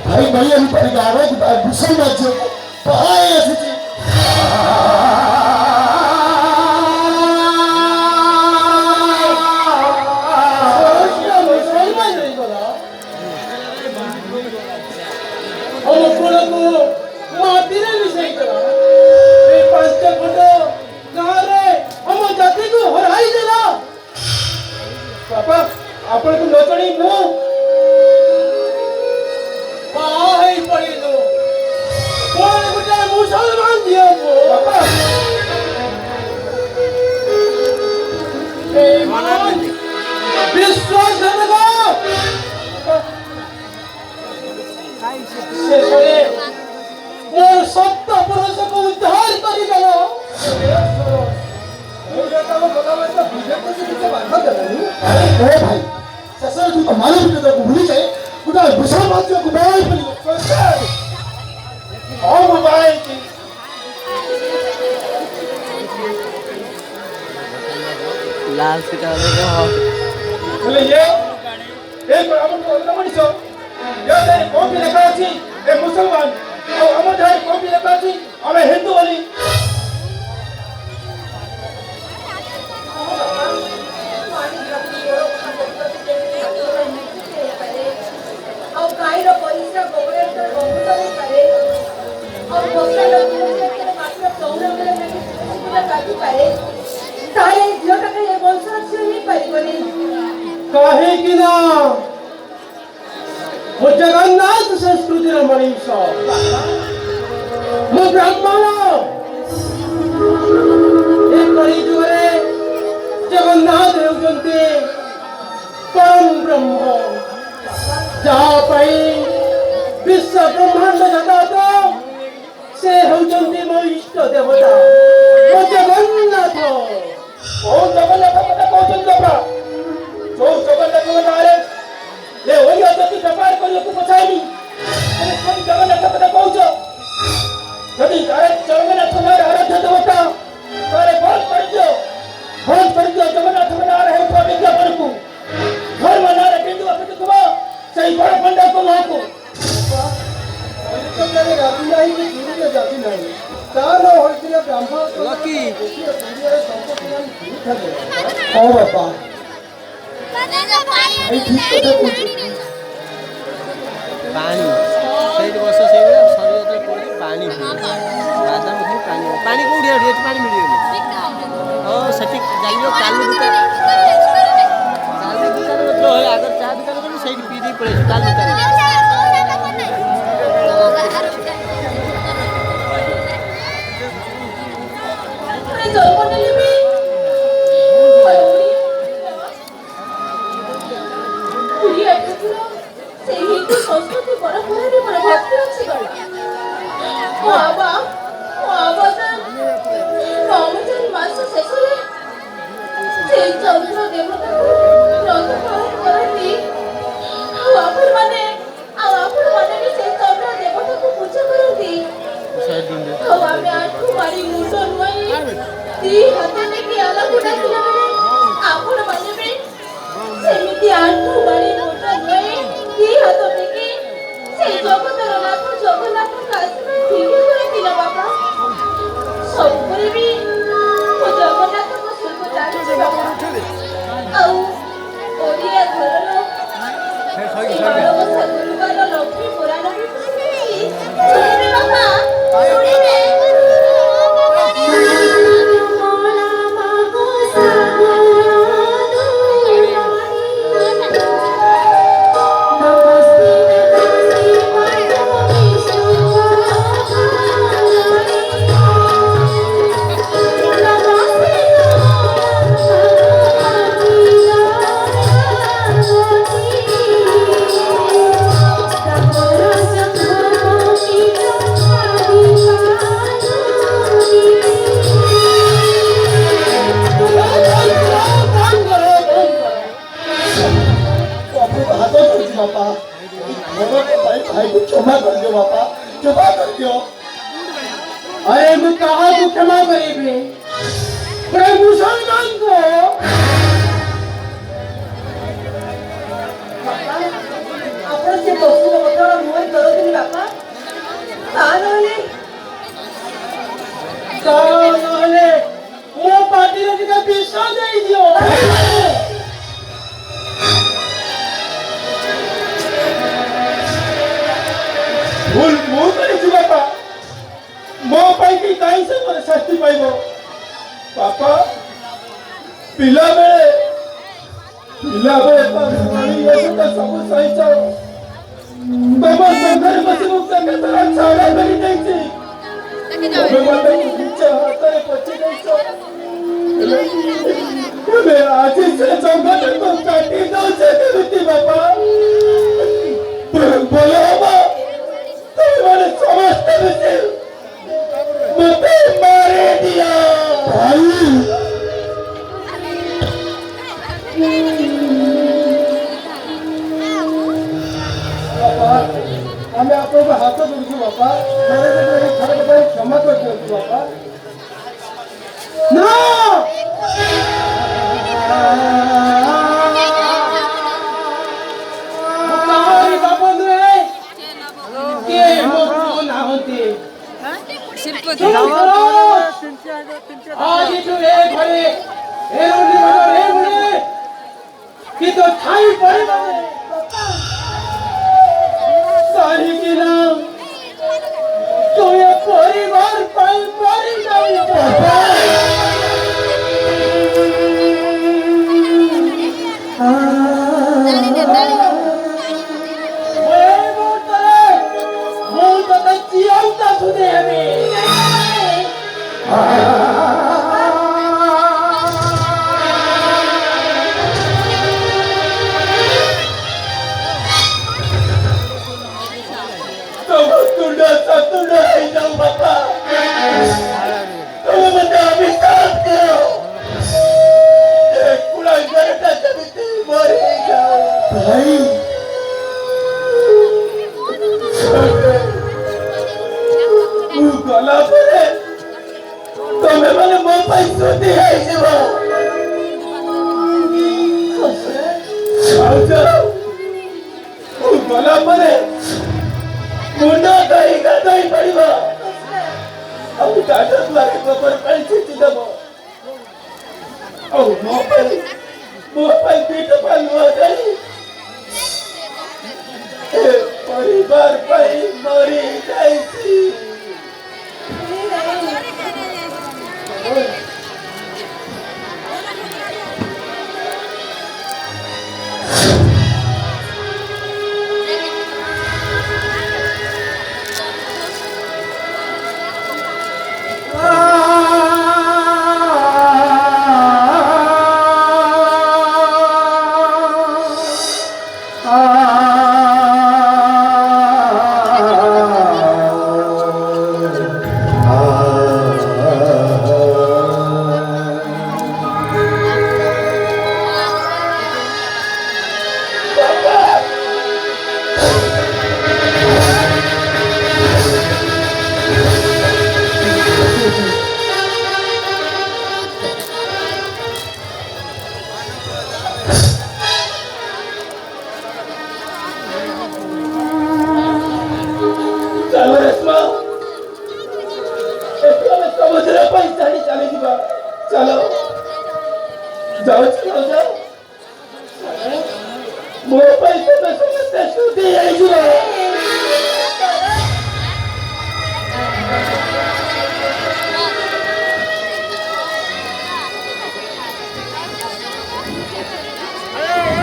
भाई भाई अभी परिवार विषय राज्य पढ़ाए ऐसी ଆପଣ କୁ ନଚଣି ମୁଁ ପାଇ ପଡ଼ିଲୁ କୋଣ ଗୋଟେ ମୁସଲମାନ ଝିଅ ବାପା ବିଶ୍ୱାସ ଶେଷରେ ମୋ ସପ୍ତ ପୁରୁଷକୁ ଉଦ୍ଧାର କରିଦେଲ भाई ससुर तू तो मालूम नहीं तेरे को भूल जाए उधर विशाल बातियों को बाहर पड़ी और मोबाइल की लाल सिटा बोले ये एक हम को न मनिसो ये तेरे कॉपी लिखा अछि ए मुसलमान और हम धारे कॉपी लिखा अछि हमें हिंदू वाली कहे कि ना वो जगन्नाथ संस्कृति मनीष मो ब्राह्मण जुगे जगन्नाथ होती परम ब्रह्म जहाँ विश्व ब्रह्मांड जगत से होती मो इष्ट देवता मो जगन्नाथ ओ जगन्नाथ कथा कहते जो जगन्नाथ नारे ये वही अति व्यापार करने पचाइनी जगन्नाथ कथा कहछ यदि जगन्नाथ आराध्य देवता तारे बंद कर दियो जगन्नाथ नारे है विज्ञापन को घर में नारे बिंदु अपित तुम सही बड़ पंडा को माको कने राती नहीं कि गुरु के जाति नहीं तार होइतिले ब्राह्मण लकी ओ बाबा पानी सही बस से शरीर पड़े पानी बादाम खाई पानी पानी कौटी ये पानी मिल हाँ से जाइए कालू दुकान अगर चाह दुकान कर सही पी दी पड़े कालू दुकान संस्कृति परंपरा मोर भक्ति अच्छी गला मो आबा रमजान मास शेष से चंद्र देवता रथ पालन करती आपण माने भी से चंद्र देवता को पूजा करती आमे आठू मारी मुंड नुआई दी हाथ लेके अलग उड़ा दिला आपण माने भी सेमिति आठू मारी मुंड नुआई दी हाथ लेके से जगन्नाथ काश्मीर ठीक करे दिला बाबा सब करे भी ओ जगन्नाथ को सुख जाने बाबा आउ ओडिया घरलो मानव सगुरुबार लक्ष्मी पुराण भी सुनिबे बाबा सुनिबे भाई को क्षमा कर दियो बापा क्षमा कर दियो अरे मैं कहा को क्षमा करेबे ମୁସଲମାନ ଆପଣ ସେ ପଶୁ ଅଟଳ ମୁହଁରେ ଧରନ୍ତୁନି ବାପା। ତା ନହେଲେ ନହେଲେ ମୋ ପାଟିରେ ଟିକେ ବିଷ ଦେଇଦିଅ। ଭୁଲ ମୁଁ କରିଛି ବାପା। ମୋ ପାଇଁ କି କାହିଁ ସେ ମୋତେ ଶାସ୍ତି ପାଇବ? ବାପା ପିଲାବେଳେ ସବୁ ସହିଛ। ତମ ସଂଘରେ ବସି ମୁଁ କେତେଥର ଛାଡ଼ କରି ଦେଇଛି। ତମେ ମୋତେ ନିଜ ହାତରେ ପୋଛି ଦେଇଛ। ଏବେ ଆଜି ସେ ଜଙ୍ଗଲକୁ କାଟି ଦଉଛେ କେମିତି ବାପା? ଭଲ ହବ ତୁମେମାନେ ସମସ୍ତେ ମିଶି ମୋତେ ମାରି ଦିଅ। ଆମେ ଆପଣଙ୍କୁ ହାତ ଧରୁଛୁ ବାପା। ଥରକ ପାଇଁ କ୍ଷମା କରିଦିଅନ୍ତୁ ବାପା। ନା ବାପା ନୁହେଁ କିଏ ମୋ ପୁଅ ନାହାନ୍ତି। ଆଜିଠୁ ଏ ଘରେ କିନ୍ତୁ ଠାଇ ପଡ଼ିବନି କାହିଁକି ନା ତୁମେ ପରିବାର ପାଇଁ ମରିଯାଉଛ। ମୁଁ ତତେ ଜିଅନ୍ତା ସୁଧି ହେବି। ତୁଣ୍ଡ ହେଇଯାଉ ବାପା। ତମେ ମୋତେ ଅଭିଶାପ ଦିଅ। ଏ କୁଳାଙ୍ଗରଟା ଯେମିତି ମରିଯାଉ। ଭାଇ ମୁଁ ଗଲା ପରେ ତମେ ମାନେ ମୋ ପାଇଁ ଶୁଦ୍ଧି ହେଇଯିବ। ମୁଁ ଗଲା ପରେ ମୁଣ୍ଡ ଧୋଇ ଗାଧୋଇ ପଡ଼ିବ। ଆଉ ଦାଣ୍ଡ ଦୁଆରେ ଗୋବର ପାଣି ଛିଞ୍ଚି ଦେବ। ଆଉ ମୋ ପାଇଁ ଦି ଟଙ୍କା ଲୁହ ଦେଇ ଏ ପରିବାର ପାଇଁ ମରି ଯାଇଛି। चलो जाओ चलो जाओ मो पैसे में समझते सुधी आई